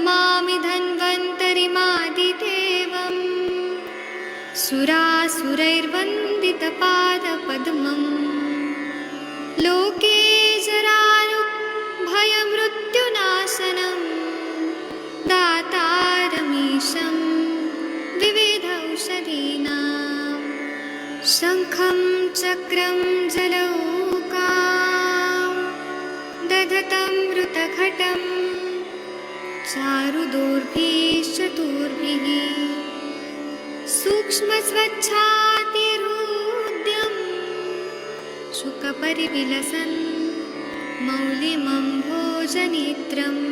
नमामि धन्वन्तरिमादिदेवम् सुरासुरैर्वन्दितपादपद्मम् लोके जरारुभयमृत्युनाशनम् दातारमीशं विविधौषधीनां शङ्खं चक्रं जलौकां दधतं मृतघटं चारुदोर्भिश्चतुर्भिः सूक्ष्मस्वच्छातिहृद्यं शुकपरिविलसन् मौलिमम्भोजनेत्रम्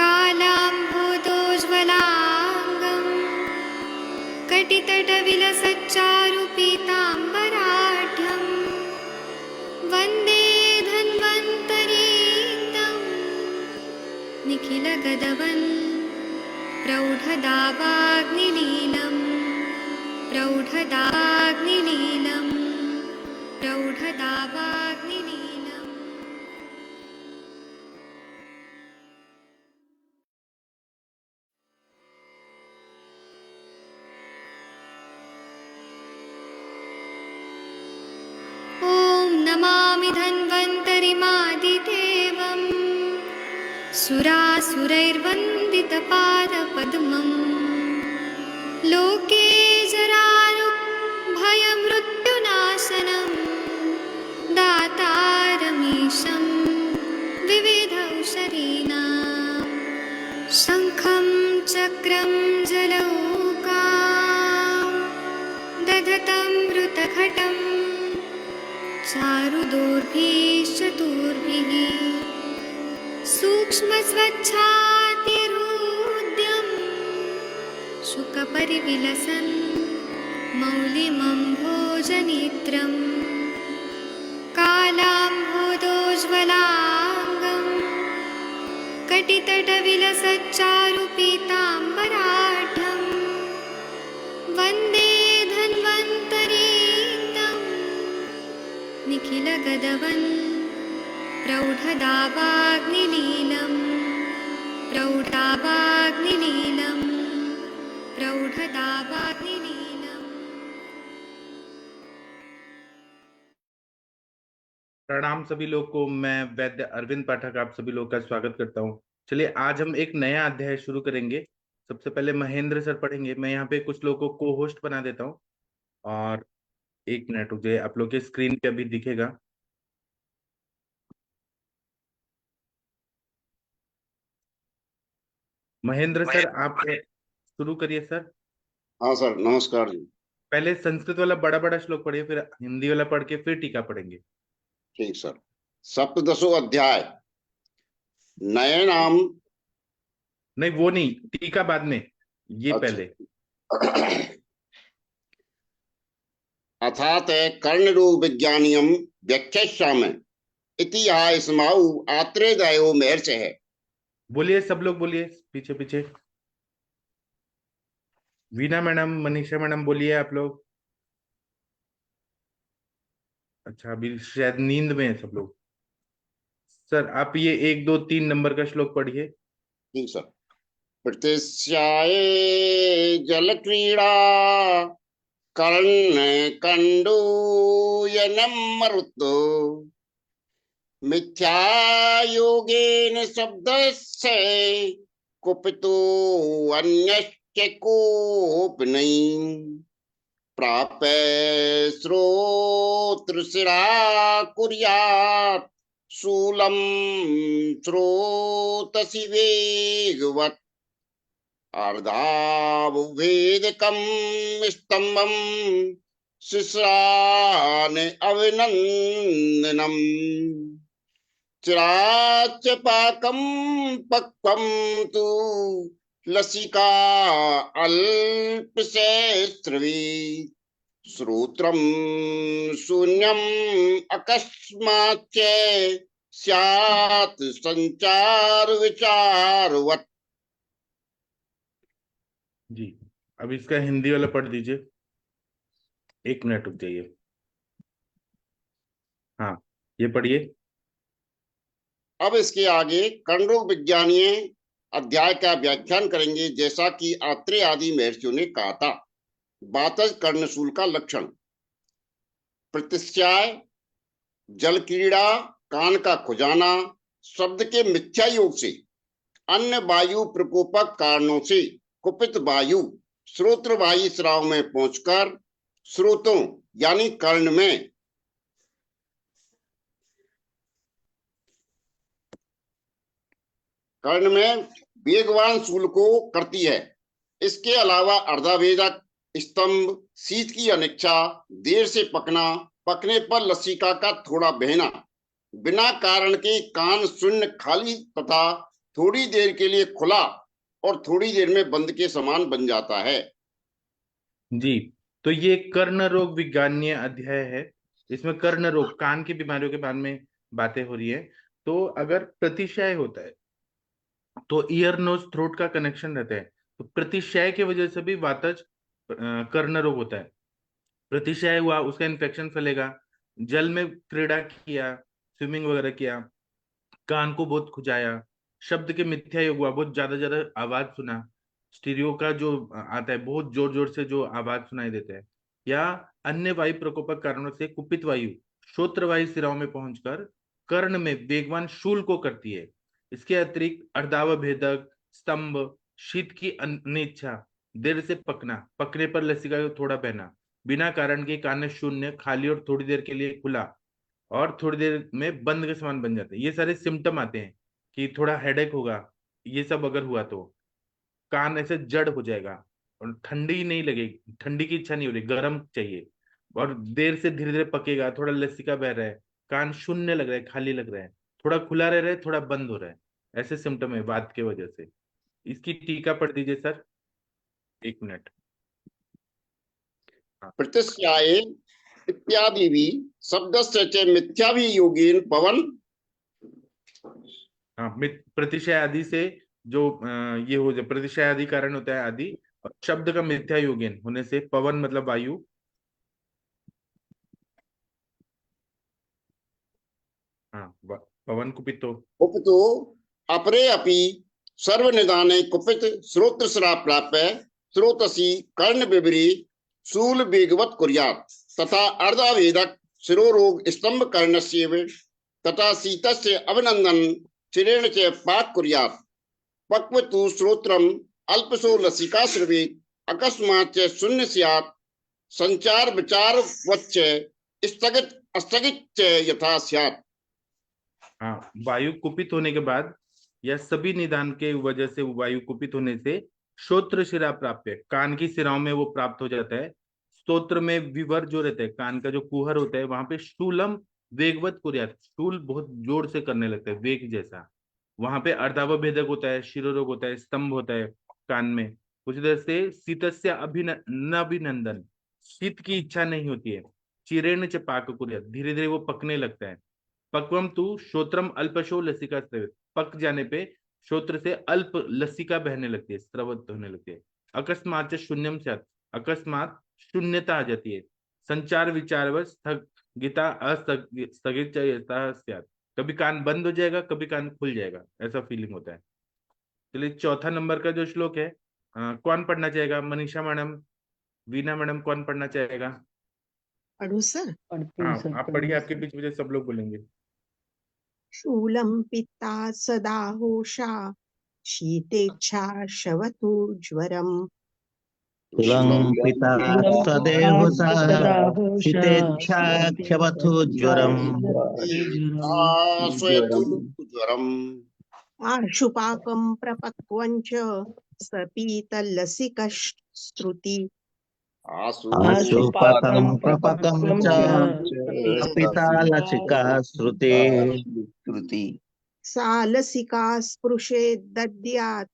कालाम्भोदोज्ज्वलाङ्गं कटितटविलसच्चारुपीताम्बराढ्यं वन्दे धन्वन्तरीन्दं निखिलगदवन् प्रौढदावाग्निलीलं प्रौढदावाग्निलीलं प्रौढदावाग्निलीलम्। नमामि धन्वन्तरिमादिदेवम् सुरासुरैर्वन्दितपादपद्मम् लोके जरारुभयमृत्युनाशनं दातारमीशं विविधौषधीनां शङ्खं चक्रं जलौकां दधतं मृतघटम् चारुदोर्भिश्चतुर्भिः सूक्ष्मस्वच्छातिहृद्यं शुकपरिविलसन् मौलिमम्भोजनेत्रं कालाम्भोदोज्ज्वलाङ्गं कटितटविलसच्चारुपीताम्बराढ्यं वन्दे धन्वन्तरीन्दं निखिलगदवन् प्रौढदावाग्निलीलं प्रौढदावाग्निलीलं प्रौढदावाग्निलीलम्। प्रणाम सभी लोग को। मैं वैद्य अरविंद पाठक आप सभी लोग का स्वागत करता हूं। चलिए आज हम एक नया अध्याय शुरू करेंगे। सबसे पहले महेंद्र सर पढ़ेंगे। मैं यहाँ पे कुछ लोगों को को होस्ट बना देता हूँ और एक मिनट रुकिए, आप लोग के स्क्रीन पे अभी दिखेगा। महेंद्र सर आप शुरू करिए सर। हाँ सर, नमस्कार जी। पहले संस्कृत वाला बड़ा बड़ा श्लोक पढ़िए, फिर हिंदी वाला पढ़ के फिर टीका पढ़ेंगे। ठीक सर। सप्तदशो अध्याय नयनाम। नहीं वो नहीं, टीका बाद में, ये अच्छा। पहले। अथात कर्णरूप विज्ञानियम व्याख्यास्यामि इति आयस्माउ आत्रेयदयो महर्षि है। बोलिए सब लोग, बोलिए पीछे पीछे। वीना मैडम, मनीषा मैडम बोलिए आप लोग। अच्छा अभी शायद नींद में है सब लोग। सर आप ये 1 2 3 नंबर का श्लोक पढ़िए। ठीक सर। प्रतिश्याये जल क्रीड़ा कर्ण कंडूयनम मरुतो मिथ्या योगेन शब्दस्य कुपितो अन्यस्य कोपनैः प्राप्य श्रोत्रशिरा कुर्यात् शूलं श्रोतसि वेगवत् अर्धावुभेदकं स्तम्भं शिश्रान् अभिनन्दनम् चिराच्च पाकं पक्वं तु लसिका अल्पशेस्त्रवी श्रोत्रं शून्यम् अकस्माच्च स्यात् संचार विचारवत्। जी अब इसका हिंदी वाला पढ़ दीजिए। 1 मिनट रुक जाइए। हाँ ये पढ़िए। अब इसके आगे कर्णरूप विज्ञानी अध्याय का व्याख्यान करेंगे। जैसा कि आत्रेय आदि महर्षियों ने कहा था, वातज कर्णशूल का लक्षण, प्रतिश्याय, जल क्रीड़ा, कान का खुजाना, शब्द के मिथ्या योग से, अन्य वायु प्रकोपक कारणों से कुपित वायु श्रोत्रवाही स्राव में पहुंचकर स्रोतों यानी कर्ण में वेगवान शूल को करती है। इसके अलावा अर्धावेदक, स्तंभ, शीत की अनिच्छा, देर से पकना, पकने पर लसिका का थोड़ा बहना, बिना कारण के कान शून्य खाली तथा थोड़ी देर के लिए खुला और थोड़ी देर में बंद के समान बन जाता है। जी, तो ये कर्ण रोग विज्ञानीय अध्याय है। इसमें कर्ण रोग, कान की बीमारियों के बारे में बातें हो रही है। तो अगर प्रतिशय होता है तो ईयर नोज थ्रोट का कनेक्शन रहता है, तो प्रतिशय की वजह से भी वातज कर्ण रोग होता है। प्रतिशय हुआ, उसका इन्फेक्शन फैलेगा। जल में क्रीड़ा किया, स्विमिंग वगैरह किया, कान को बहुत खुजाया, शब्द के मिथ्या योग हुआ, बहुत ज्यादा ज्यादा आवाज सुना, स्टीरियो का जो आता है बहुत जोर जोर से जो आवाज सुनाई देता है, या अन्य वायु प्रकोपक कारणों से कुपित वायु श्रोत्रवाही सिराओं में पहुंचकर कर्ण में वेगवान शूल को करती है। इसके अतिरिक्त अर्धावभेदक, स्तंभ, शीत की अनिच्छा, देर से पकना, पकने पर लसिका का थोड़ा बहना, बिना कारण के कान शून्य खाली और थोड़ी देर के लिए खुला और थोड़ी देर में बंद के समान बन जाते हैं, ये सारे सिम्टम आते हैं कि थोड़ा हेडेक होगा। ये सब अगर हुआ तो कान ऐसे जड़ हो जाएगा और ठंडी नहीं लगेगी, ठंडी की इच्छा नहीं हो रही, गर्म चाहिए, और देर से धीरे धीरे पकेगा, थोड़ा लसिका बह रहा है, कान शून्य लग रहा है, खाली लग रहा है, थोड़ा खुला रह रहा है, थोड़ा बंद हो रहा है। ऐसे सिम्टम है वात के वजह से। इसकी टीका पढ़ दीजिए सर, 1 मिनट। हाँ प्रतिश्याय इत्यादि भी शब्दस्य च मिथ्या भी योगीन पवन। हाँ, प्रतिशय आदि से जो ये हो जाए, प्रतिशय आदि कारण होता है आदि, और शब्द का मिथ्या योगेन होने से पवन मतलब वायु। हाँ, पवन कुपितो। कुपितो अपरे अपि सर्वनिदाने कुपित श्रोत्र श्राप प्राप्य श्रोतसी कर्ण विवरी शूल वेगवत कुर्यात् तथा अर्धावेदक शिरोरोग स्तंभ कर्णस्य तथा शीतस्य अभिनंदन चिरेण च पाक कुर्यात् पक्व तु श्रोत्रम अल्पसो लसिका श्रवेत् अकस्मात् च शून्य स्यात् संचार विचार वच्च स्थगित स्थगित च यथा स्यात्। हाँ, वायु कुपित होने के बाद या सभी निदान के वजह से वायु कुपित होने से श्रोत्र शिरा प्राप्त है, कान की सिराओं में वो प्राप्त हो जाता है। स्तोत्र में विवर जो रहता है, कान का जो कुहर होता है, वहां पे शूलम वेगवत कुर्यात, शूल बहुत जोर से करने लगता है वेग जैसा। वहां पे अर्धावभेदक होता है, शिरोरोग होता है, स्तंभ होता है कान में। उसी तरह से शीतस्य अभिनंदन, शीत की इच्छा नहीं होती है। चिरेण च पाक कुर्यात, धीरे धीरे वो पकने लगता है। पक्वम तु श्रोत्रम अल्पशो लसिका स्रवित, पक जाने पे श्रोत्र से अल्प लसिका बहने लगती है, स्रवत होने लगती है। अकस्मात शून्यम से, अकस्मात शून्यता आ जाती है। संचार विचार व स्थगिता अस्थित, कभी कान बंद हो जाएगा, कभी कान खुल जाएगा, ऐसा फीलिंग होता है। चलिए, चौथा नंबर का जो श्लोक है, कौन पढ़ना चाहेगा? मनीषा मैडम, वीना मैडम, कौन पढ़ना चाहेगा? पढ़ू सर? हाँ, आप पढ़िए, आपके बीच में सब लोग बोलेंगे। शूलं पिता सदा होषा शीतेच्छा शवतु ज्वरम्। कुलं पिता सदैव सा शीतेच्छा क्षवतु ज्वरम्। आश्वयतु ज्वरम्। आशुपाकं प्रपक्वञ्च सपीतलसिकश्रुति। आशुपाकं प्रपकं च कपिता लसिका श्रुते। सा लसिका स्पृशे दद्यात्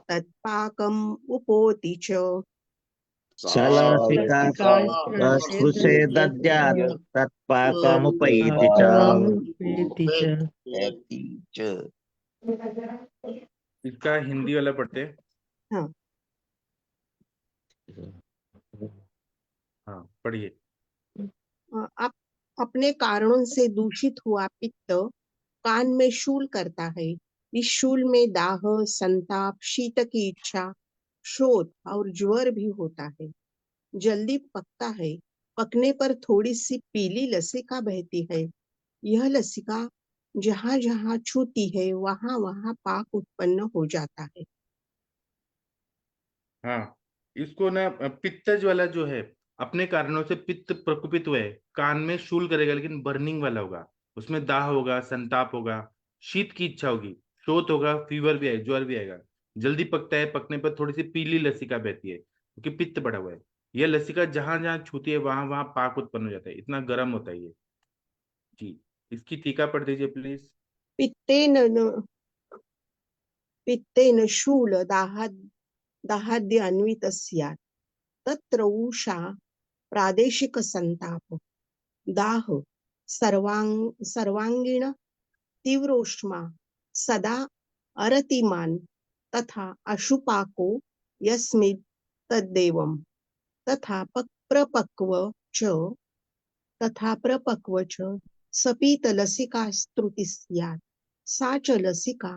तत्पाकम् उपोति च। सलसिका स्पृशे दद्यात् तत्पाकमुपैति च। इसका हिंदी वाला पढ़ते हैं। हाँ, हाँ, पढ़िए। अपने कारणों से दूषित हुआ पित्त कान में शूल करता है, इस शूल में दाह, संताप, शीत की इच्छा, शोथ और ज्वर भी होता है। जल्दी पकता है। पकने पर थोड़ी सी पीली लसिका बहती है। यह लसिका जहाँ जहाँ छूती है वहाँ वहाँ पाक उत्पन्न हो जाता है। हाँ, इसको ना पित्तज वाला जो है, अपने कारणों से पित्त प्रकोपित हुए, कान में शूल करेगा लेकिन बर्निंग वाला होगा, उसमें दाह होगा, संताप होगा, शीत की इच्छा होगी, शोथ होगा, फीवर भी आएगा, ज्वर भी आएगा। जल्दी पकता है, पकने पर थोड़ी सी पीली लसिका बहती है क्योंकि पित्त बढ़ा हुआ है। यह लसिका जहां जहां छूती है वहां वहां पाक उत्पन्न हो जाता है, इतना गर्म होता है ये। जी, इसकी टीका पढ़ दीजिए प्लीज। पित्तेन पित्तेन शूल दाहाद्य अन्वित स्यात् तत्र उषा प्रादेशिक संताप दाह सर्वांगीण तीव्रोष्मा सदा अरतिमान तथा अशुपाको यस्मित् तद्देवम् तथा प्रपक्व च सपीत लसिका स्तुति स्यात् सा च लसिका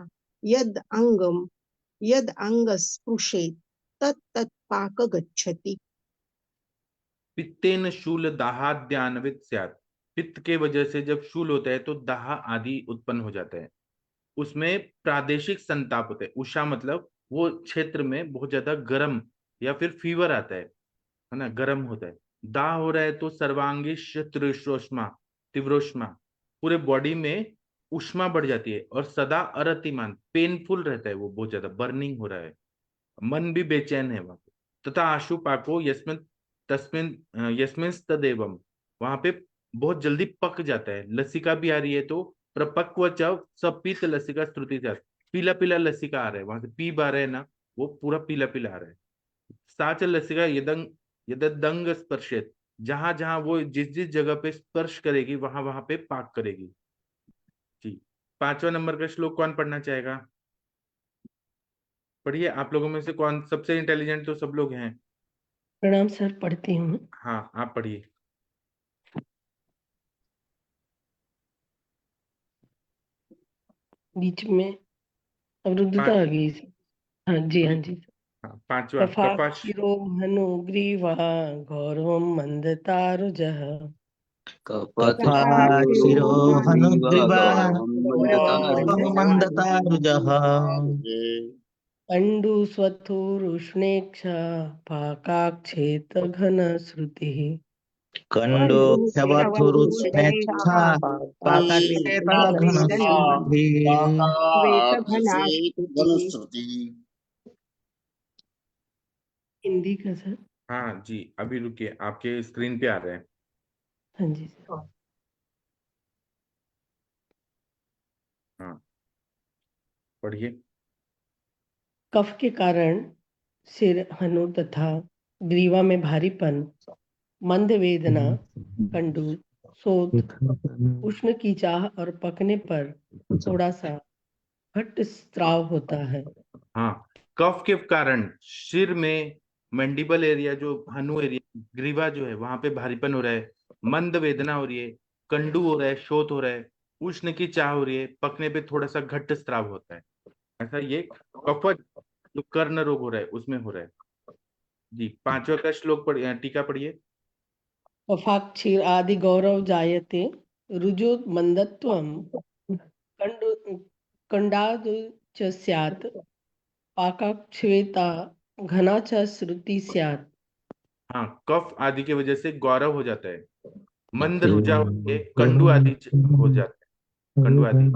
यद अंग स्पृशेत् तत् पाक गच्छति। पित्तेन शूल दाहाद्यान्वित स्यात्। पित्त के वजह से जब शूल होता है तो दाह आदि उत्पन्न हो जाता है। उसमें प्रादेशिक संताप होता है। उषा मतलब वो क्षेत्र में बहुत ज्यादा गर्म या फिर फीवर आता है ना, गर्म होता है। दाह हो रहा है तो सर्वांगी तीव्रोष्मा तीव्रोष्मा, पूरे बॉडी में उष्मा बढ़ जाती है और सदा अरतिमान पेनफुल रहता है, वो बहुत ज्यादा बर्निंग हो रहा है, मन भी बेचैन है वहां पे। तथा आशुपाको यस्मिन तस्मिन यस्मिन तदेवम, वहां पे बहुत जल्दी पक जाता है। लसिका भी आ रही है तो प्रपक्व च सपीत लसिका श्रुति से, पीला पीला लसिका आ रहा है, वहां से पीप आ रहा है ना, वो पूरा पीला पीला आ रहा है। साच लसिका यदंग यदंग स्पर्शित, जहां जहां वो जिस जिस जगह पे स्पर्श करेगी वहां वहां पे पाक करेगी। जी, 5वां नंबर का श्लोक कौन पढ़ना चाहेगा? पढ़िए, आप लोगों में से कौन सबसे इंटेलिजेंट, तो सब लोग हैं। प्रणाम सर, पढ़ती हूँ। हाँ, आप पढ़िए। बीच में अवरुद्धता पांच आ गई थी। हाँ जी, हाँ जी। हाँ, 5वां कपाश। कफाक्षिरो हनुग्रीवा गौरवं मन्दतारुजः कपाक्षिरो हनुग्रीवा मंदतारुजः कण्डुस्वथुरुष्णेक्षा पाकाक्षेत्रघनश्रुतिः कंडोक्षवथुरुस्नेच्छा पाकाक्षेता घनश्रुतिः। धनुश्रुति। हिंदी का सर। हाँ जी, अभी रुकिए, आपके स्क्रीन पे आ रहे हैं। हाँ जी सर। हाँ, पढ़िए। कफ के कारण सिर, हनु तथा ग्रीवा में भारीपन, मंद वेदना, कंडू, शोथ, उष्ण की चाह और पकने पर थोड़ा सा घट स्त्राव होता है। हाँ, कफ के कारण सिर में, मैंडिबल एरिया जो हनु एरिया, ग्रीवा जो है वहां पे भारीपन हो रहा है, मंद वेदना हो रही है, कंडू हो रहा है, शोथ हो रहा है, उष्ण की चाह हो रही है, पकने पे थोड़ा सा घट्ट स्त्राव होता है। ऐसा ये कफ जो कर्ण रोग हो रहा है उसमें हो रहा है। जी, 5वां का श्लोक पढ़िए, टीका पढ़िए। कफाक्षीर आदि गौरव जायते रुजु मंदत्वम कंडु कंडादु च स्यात् पाकाक्षेता घना च श्रुति स्यात्। हाँ, कफ आदि की वजह से गौरव हो जाता है, मंद रुझा होती है, कंडू आदि हो जाता है, कंडू आदि।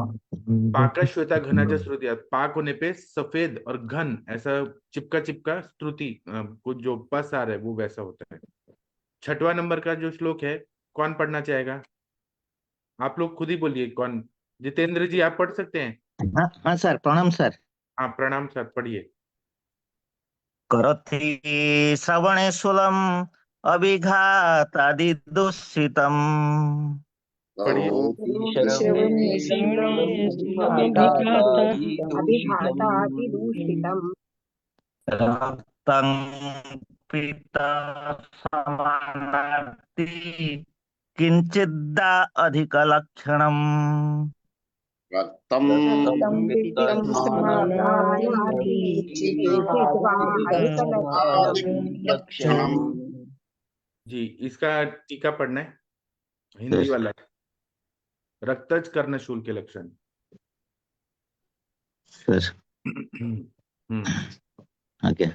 पाका श्वेता घना च श्रुति, पाक होने पे सफेद और घन, ऐसा चिपका चिपका श्रुति को जो पस आ रहा है वो वैसा होता है। 6वां नंबर का जो श्लोक है, कौन पढ़ना चाहेगा? आप लोग खुद ही बोलिए कौन। जितेंद्र जी, आप पढ़ सकते हैं? हाँ हाँ सर, प्रणाम सर। हाँ, प्रणाम सर, पढ़िए। करोति श्रवणे शूलम अभिघातादि दूषितम पढ़िए। अभिघातादिदूषितम् रक्तं पिता समानार्ति किंचिद्दा अधिक लक्षणम। रक्तम रक्तं पित्तं समानादि चिकित्सा लक्षणम। जी, इसका टीका पढ़ना है, हिंदी वाला। रक्तज कर्णशूल के लक्षण। सर हम्म, ओके।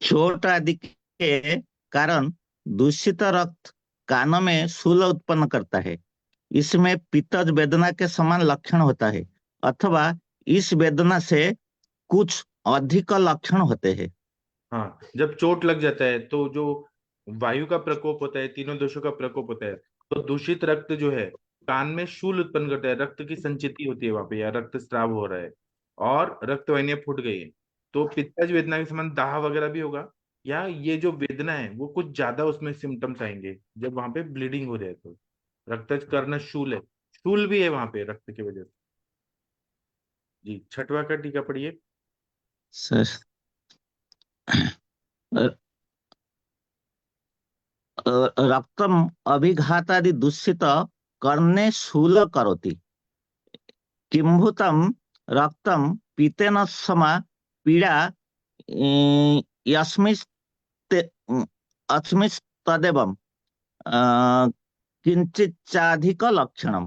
चोट आदि के कारण दूषित रक्त कानों में शूल उत्पन्न करता है। इसमें पित्तज वेदना के समान लक्षण होता है, अथवा इस वेदना से कुछ अधिक लक्षण होते हैं। हाँ, जब चोट लग जाता है तो जो वायु का प्रकोप होता है, तीनों दोषों का प्रकोप होता है, तो दूषित रक्त जो है कान में शूल उत्पन्न करता है, रक्त की संचिति होती है वहां पे, या रक्त स्राव हो रहा है और रक्त वाहिनियां फूट गई है, तो पित्तज वेदना के समान दाह वगैरह भी होगा, या ये जो वेदना है वो कुछ ज्यादा उसमें सिम्टम्स आएंगे जब वहां पे ब्लीडिंग हो जाए तो। रक्तज कर्ण शूल है, शूल भी है वहां पे रक्त की वजह से। जी, छठवा का टीका पढ़िए। सर रक्तम अभिघातादि दूषित कर्णे शूल करोति, किंभूतम रक्तम पीतेन समा पीड़ा अस्मिस्तदेवम किंचिच्चाधिक लक्षणम।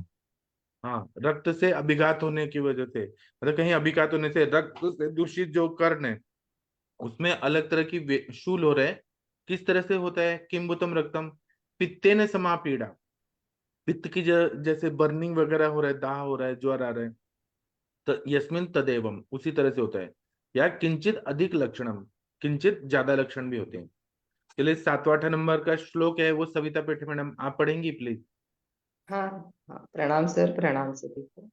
हाँ, रक्त से अभिघात होने की वजह से, मतलब कहीं अभिघात होने से रक्त से दूषित जो कर्ण है उसमें अलग तरह की शूल हो रहा है। किस तरह से होता है? किम्बुतम रक्तम पित्तेन समा पीड़ा, पित्त की जैसे बर्निंग वगैरह हो रहा है, दाह हो रहा है, ज्वर आ रहा है, तो यस्मिन तदेवम उसी तरह से होता है। या किंचित अधिक लक्षणम, किंचित ज्यादा लक्षण भी होते हैं। चलिए, 7वां नंबर का श्लोक है वो सविता पेठे मैडम आप पढ़ेंगी प्लीज। हाँ हाँ, प्रणाम सर, प्रणाम सर। देखो,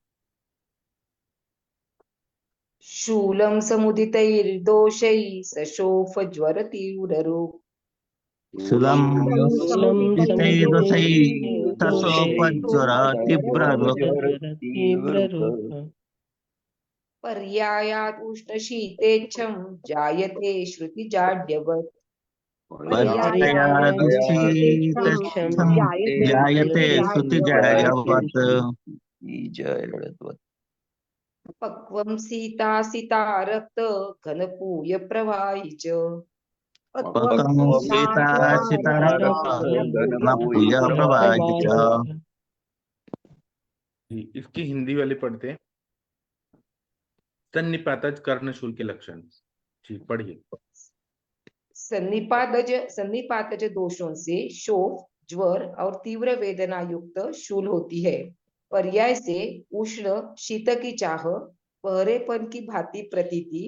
शूलं समुदितैर्दोषैः सशोफ ज्वर तीव्र रोग शूलम मूलं तसोपज्वर तीव्र रोग तीव्र रोग पर्यायात् उष्णशीतेच्छं जायते श्रुतिजाड्यवत्। पर्यायादुषितच्छं जायते श्रुतिजाड्यवत्। पक्वं सीतासिता रक्त घनपूय प्रवाहि च। पकं सीताशितारक्तघनपूय प्रवाहि च। जी, इसकी हिंदी वाले पढ़ते हैं। सन्निपातज कर्णशूल के लक्षण। जी, पढ़िए। सन्निपातज दोषों से शोफ, ज्वर और तीव्र वेदना युक्त शूल होती है। पर्याय से उष्ण शीत की चाह, पहरेपन की भांति प्रतीति,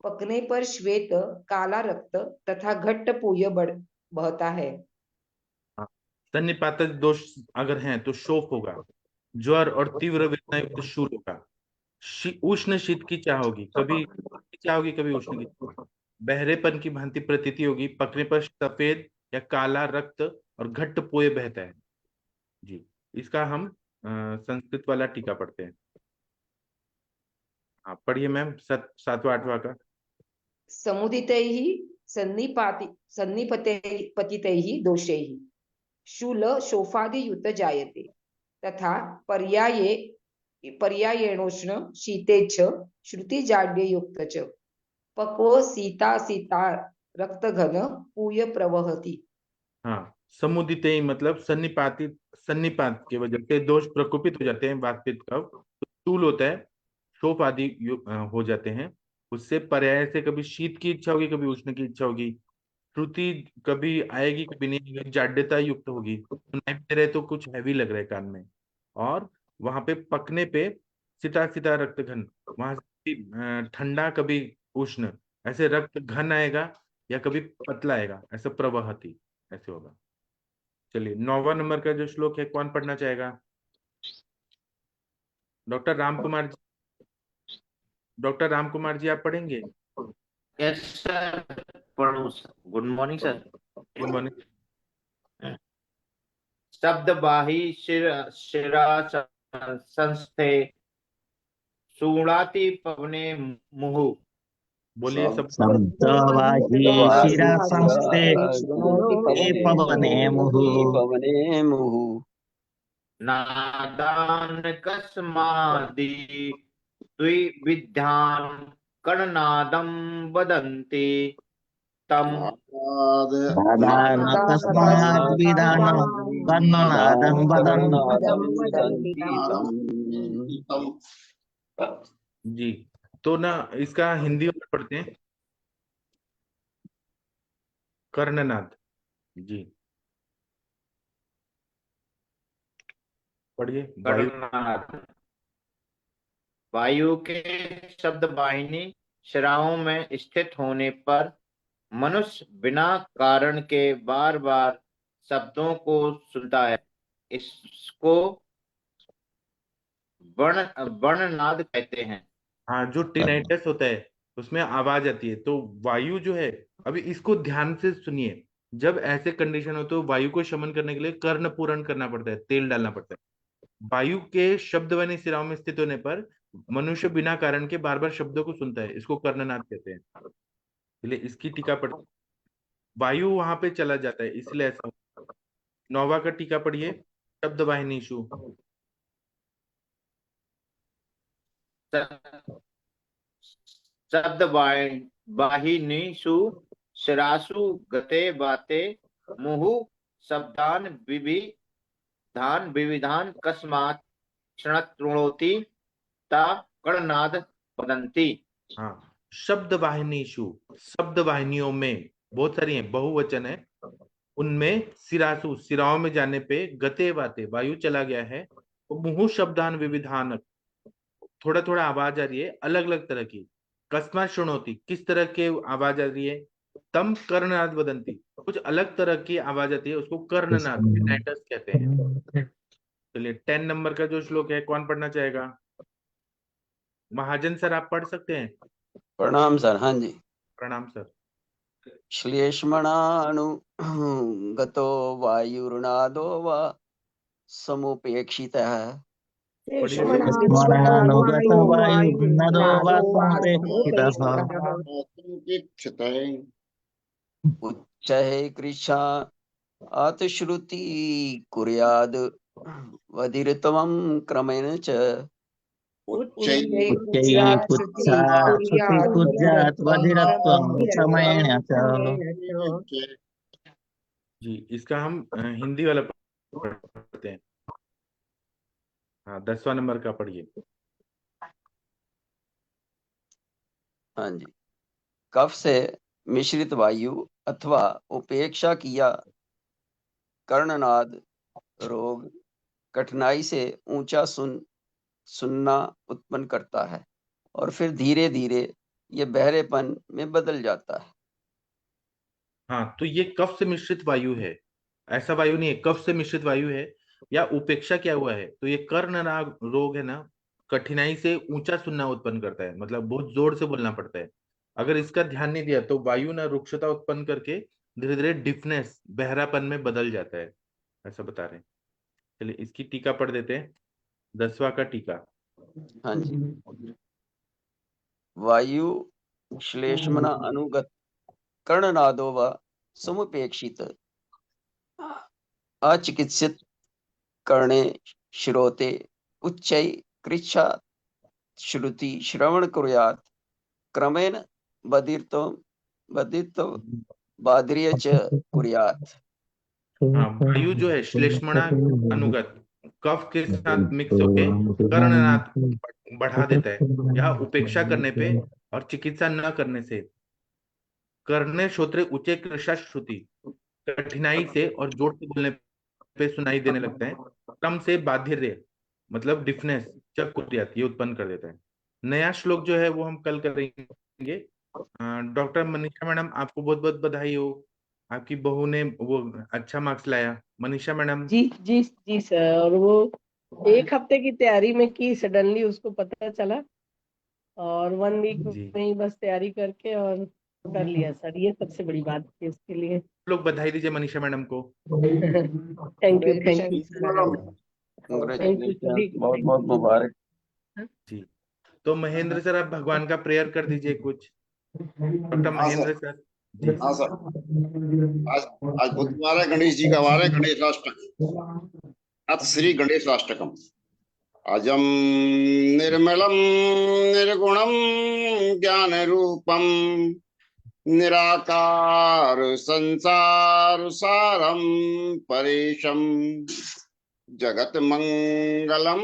पकने पर श्वेत काला रक्त तथा घट्ट पूय बहता है। सन्निपातज दोष अगर हैं तो शोफ होगा, ज्वर और तीव्र वेदना युक्त शूल होगा, उष्ण शीत की चाह होगी, कभी चाह होगी कभी उष्ण की, बहरेपन की भांति प्रतीति होगी, पकने पर सफेद या काला रक्त और घट्ट पोय बहता है। जी, इसका हम संस्कृत वाला टीका पढ़ते हैं। हाँ, पढ़िए मैम 7वां 8वां का। समुदितैः सन्निपतितैः दोषैः शूल शोफादियुत जायते तथा पर्यायेणोष्ण शीतेच्छ श्रुतिजाड्ययुक्त च। पक्व सीता रक्तघन पूय प्रवहति। हाँ, समुदित मतलब सन्निपात की वजह से दोष प्रकोपित हो जाते हैं, वाष्पित कव तो शूल होता है, शोफ आदि हो जाते हैं। उससे पर्याय से कभी शीत की इच्छा होगी, कभी उष्ण की इच्छा होगी, श्रुति कभी आएगी कभी नहीं आएगी, जाड्यता युक्त होगी, सुनाई दे रहे तो कुछ हैवी लग रहा है कान में, और वहां पे पकने पे सिता सिता रक्त घन, वहां से ठंडा कभी उष्ण, ऐसे रक्त घन आएगा या कभी पतला आएगा, ऐसा प्रवहती ऐसे होगा। चलिए, 9वां नंबर का जो श्लोक है कौन पढ़ना चाहेगा? डॉक्टर राम कुमार जी आप पढ़ेंगे? यस सर, पढ़ो। Good morning sir. Good morning. शब्द बाही शिरा संस्थे सूणाति पवने मुहु। बोलिए सब। शब्दवाही शिरा संस्थे पवने मुहुः। नादान कस्मादि द्विविधान कर्णनादम वदन्ति तम नादान कस्माद् विधानं कर्णनादं वदन्ति। जी, तो ना इसका हिंदी में पढ़ते हैं। कर्णनाद जी, पढ़िए। वायु कर्णनाद वायु के शब्द वाहिनी शिराओं में स्थित होने पर मनुष्य बिना कारण के बार बार शब्दों को सुनता है। इसको वर्णनाद कहते हैं। हाँ, जो टिनाइटस होता है उसमें आवाज आती है, तो वायु जो है, अभी इसको ध्यान से सुनिए। जब ऐसे कंडीशन हो तो वायु को शमन करने के लिए कर्ण पूरण करना पड़ता है, तेल डालना पड़ता है। वायु के शब्द वाली सिराओं में स्थित होने पर मनुष्य बिना कारण के बार बार शब्दों को सुनता है, इसको कर्णनाद कहते हैं। इसलिए इसकी टीका पढ़, वायु वहां पे चला जाता है, इसलिए ऐसा होता है। नौवा का टीका पढ़िए। शब्द वाहिनीषु, शब्द वाहिनीषु शिरासु गते बाते मुहु शब्दान विविधान कस्मात् शृणोति ता कर्णनाद वदन्ति। हाँ, शब्द वाहिनीषु, शब्द वाहिनियों में बहुत सारी हैं, बहुवचन है। उनमें सिरासु, सिराओं में जाने पे गते बाते, वायु चला गया है, तो मुहु शब्दान विविधान, थोड़ा थोड़ा आवाज आ रही है, अलग अलग तरह की। कस्मात् शृणोति, किस तरह के आवाज आ रही है। तम कर्णनाद वदंती, कुछ अलग तरह की आवाज आती है, उसको कर्णनाद tinnitus कहते हैं। चलिए 10 नंबर का जो श्लोक है, कौन पढ़ना चाहेगा। महाजन सर, आप पढ़ सकते हैं। प्रणाम सर। हाँ जी। प्रणाम सर। श्लेष्मणानु गतो वायुर्नादो वा समुपेक्षितः। स्मरणानुगत वायुर्नदो वा समुपेक्षितः। उच्चैः कृच्छा आतश्रुति कुर्याद् वधिरत्वं क्रमेण च। उच्चैः पुच्छा श्रुति कुर्यात् वधिरत्वं क्रमेण च। जी, इसका हम हिंदी वाला पढ़ते हैं। हाँ, 10वां नंबर का पढ़िए। हाँ जी। कफ से मिश्रित वायु अथवा उपेक्षा किया कर्णनाद रोग कठिनाई से ऊंचा सुनना उत्पन्न करता है और फिर धीरे धीरे ये बहरेपन में बदल जाता है। हाँ, तो ये कफ से मिश्रित वायु है, ऐसा वायु नहीं है, कफ से मिश्रित वायु है। या उपेक्षा क्या हुआ है, तो ये कर्णनाद रोग है ना, कठिनाई से ऊंचा सुनना उत्पन्न करता है, मतलब बहुत जोर से बोलना पड़ता है। अगर इसका ध्यान नहीं दिया तो वायु ना रुक्षता उत्पन्न करके धीरे धीरे डिफनेस, बहरापन में बदल जाता है, ऐसा बता रहे हैं। चलिए इसकी टीका पढ़ देते हैं। 10वां का टीका। हाँ जी। वायु श्लेष्मना अनुगत कर्णनादो व समुपेक्षित अचिकित्सित कर्णे श्रोते उच्चै कृच्छा श्रुति श्रवण कुर्यात् क्रमेण बधिरतो बाद्रिय च कुर्यात्। हाँ, वायु जो है श्लेष्मणा अनुगत, कफ के साथ मिक्स होके कर्णनाद बढ़ा देता है। यह उपेक्षा करने पे और चिकित्सा न करने से कर्णे श्रोत्रे उच्चे कृशा श्रुति, कठिनाई से और जोर से बोलने पे सुनाई देने लगता है। क्रम से बाधिर्य, मतलब डिफनेस, चक कुर्यात, ये उत्पन्न कर देता है। नया श्लोक जो है वो हम कल करेंगे। डॉक्टर मनीषा मैडम, आपको बहुत बहुत बधाई हो, आपकी बहू ने वो अच्छा मार्क्स लाया। मनीषा मैडम। जी जी जी सर, और वो एक हफ्ते की तैयारी में की, सडनली उसको पता चला और 1 वीक जी, में ही बस तैयारी करके और कर लिया सर। ये सबसे बड़ी बात थी उसके लिए। लोग बधाई दीजिए मनीषा मैडम को। Thank you thank you congratulation, बहुत बहुत मुबारक। जी, तो महेंद्र सर, आप भगवान का प्रेयर कर दीजिए कुछ। डॉक्टर हाँ महेंद्र सर। सर जी। हाँ सर। आज बुधवार है, गणेश जी का वार है, गणेश अष्टमी। अथ श्री गणेशाष्टकम्। अजं निर्मलं निर्गुणं ज्ञानरूपं निराकार संसार सारं परेशं जगत्मंगलं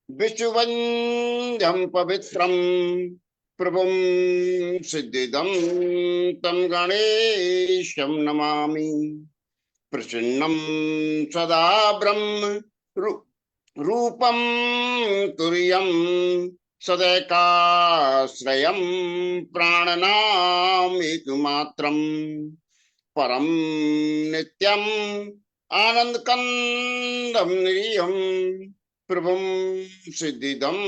विश्ववन्द्यं पवित्रं प्रभुं सिद्धिदं तं गणेशं नमामि। प्रसन्नं सदा ब्रह्म रूपं तुर्यं सदैकाश्रयं प्राणनामेकमात्रं परं नित्यं आनन्दकन्दं निरीहं प्रभुं सिद्धिदं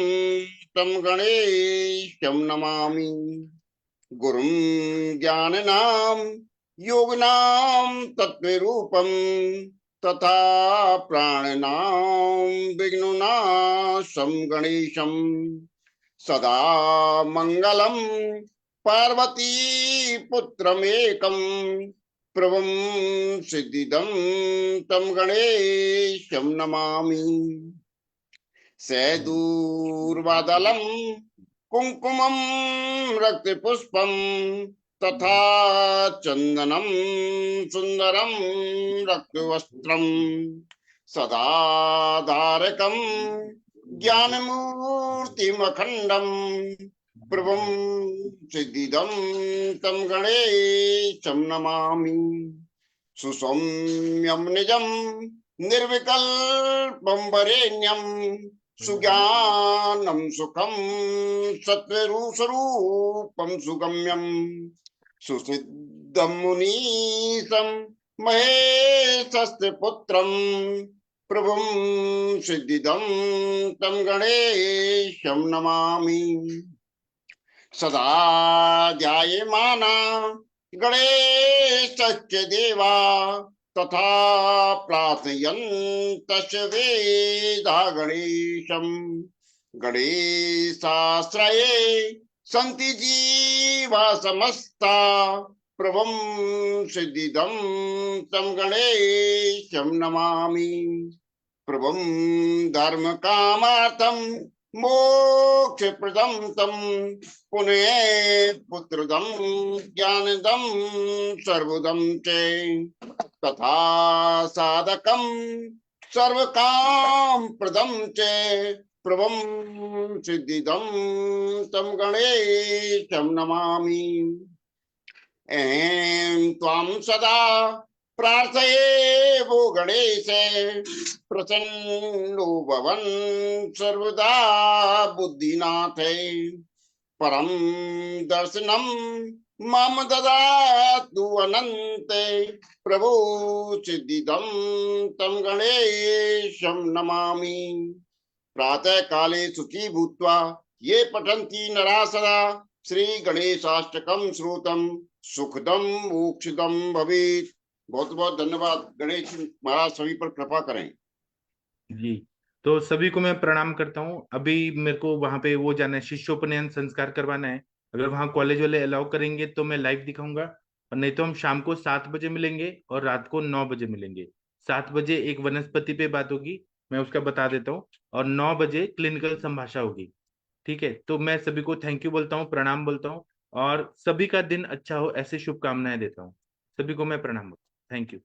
तं गणेशं नमामि। गुरुं ज्ञाननां योगिनां तत्त्वरूपं तथा प्राणनां विघ्ननाशं गणेशं सदा मंगलं पार्वती पुत्रमेकं प्रभुं सिद्धिदं तं गणेशं नमामि। सैदूर्वादलं कुङ्कुमं रक्तपुष्पं तथा चंदनं सुंदरं रक्तवस्त्रं सदा धारकं ज्ञानमूर्तिमखण्डं प्रभुं सिद्धिदं तं गणेशं नमामि। सुसौम्यं निजं निर्विकल्पं वरेण्यं सुज्ञानं सुखं सत्वरूपं सुगम्यं सुसिद्धं मुनीशं महेशस्य पुत्रं प्रभुं सिद्धिदं तं गणेशं नमामि। सदा ध्यायमाना गणेशस्य देवा तथा प्रार्थयन्तश्च वेदा गणेशं गणेशाश्रये सन्ति जीवा समस्ता प्रभुं सिद्धिदं तं गणेशं नमामि। प्रभुं धर्मकामार्थं मोक्षप्रदं तं पुनः पुत्रदं ज्ञानदं सर्वदं च तथा साधकं सर्वकामप्रदं च प्रभुं सिद्धिदं तं गणेशं नमामि। ऐं त्वां सदा प्रार्थये वो गणेश प्रसन्नो भवन् सर्वदा बुद्धिनाथे परं दर्शनं मम ददातु अनन्ते प्रभु सिद्धिदं तं गणेशं नमामि। प्रातः काले सुखी भूत्वा ये पठन्ति नराः सदा श्री गणेशाष्टकं श्रुतं सुखदं मोक्षदं भवेत्। बहुत बहुत धन्यवाद। गणेश महाराज सभी पर कृपा करें। जी, तो सभी को मैं प्रणाम करता हूँ। अभी मेरे को वहां पे वो जाना है, शिष्योपनयन संस्कार करवाना है। अगर वहां कॉलेज वाले अलाउ करेंगे तो मैं लाइव दिखाऊंगा, और नहीं तो हम शाम को 7 बजे मिलेंगे और रात को 9 बजे मिलेंगे। 7 बजे एक वनस्पति पे बात होगी, मैं उसका बता देता हूँ, और 9 बजे क्लिनिकल संभाषा होगी। ठीक है, तो मैं सभी को थैंक यू बोलता हूँ, प्रणाम बोलता हूँ, और सभी का दिन अच्छा हो ऐसे शुभकामनाएं देता हूँ। सभी को मैं प्रणाम बोलता हूँ। Thank you.